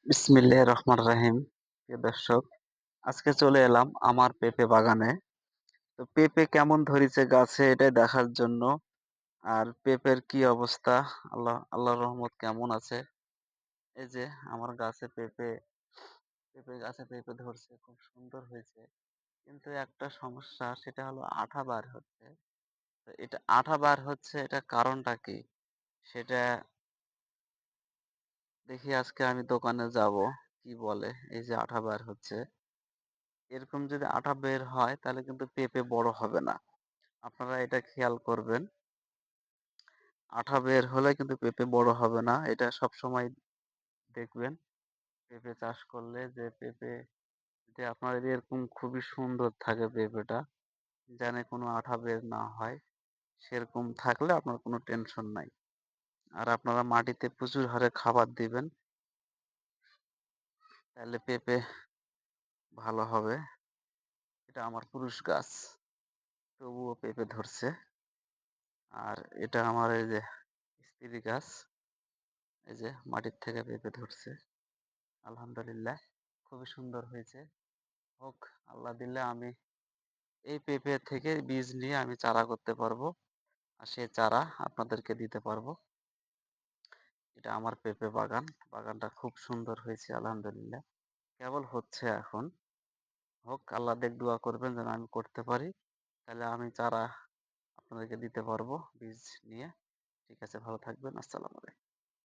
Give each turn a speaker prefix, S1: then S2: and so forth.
S1: বিসমিল্লাহির রহমানির রহিম। প্রিয় দর্শক, আজকে চলে এলাম আমার পেঁপে বাগানে। তো পেঁপে কেমন ধরেছে গাছে এটাই দেখার জন্য। আর পেঁপের কি অবস্থা, আল্লাহর রহমত কেমন আছে। এই যে আমার গাছে পেঁপে গাছে পেঁপে ধরছে, খুব সুন্দর হয়েছে। কিন্তু একটা সমস্যা, সেটা হলো আঠা বার হচ্ছে। তো এটা আঠা বার হচ্ছে, এটা কারণটা কি? সেটা দেখি, আজকে আমি দোকানে যাব, কি বলে। এই যে আঠা বার হচ্ছে, এরকম যদি আঠা বের হয় তাহলে কিন্তু পেঁপে বড় হবে না। আপনারা এটা খেয়াল করবেন। আঠা বের হলে কিন্তু পেঁপে বড় হবে না। এটা সবসময় দেখবেন। পেঁপে চাষ করলে যে পেঁপে যদি আপনার এরকম খুবই সুন্দর থাকে পেঁপেটা, যেন কোনো আঠা বের না হয়, সেরকম থাকলে আপনার কোনো টেনশন নাই। আর আপনারা মাটিতে প্রচুর হারে খাবার দিবেন, তাহলে পেঁপে ভালো হবে। এটা আমার পুরুষ গাছ, তবুও পেঁপে ধরছে। আর এটা আমার এই যে স্ত্রী গাছ, এই যে মাটির থেকে পেঁপে ধরছে। আলহামদুলিল্লাহ, খুবই সুন্দর হয়েছে। হোক, আল্লাহ দিলে আমি এই পেঁপে থেকে বীজ নিয়ে আমি চারা করতে পারবো। আর সেই চারা আপনাদেরকে দিতে পারবো। এটা আমার পেঁপে বাগান। বাগানটা খুব সুন্দর হয়েছে আলহামদুলিল্লাহ। কেবল হচ্ছে এখন। হোক, আল্লাহ দেখ, দোয়া করবেন যেন আমি করতে পারি। তাহলে আমি চারা আপনাদেরকে দিতে পারবো বীজ নিয়ে। ঠিক আছে, ভালো থাকবেন। আসসালামু আলাইকুম।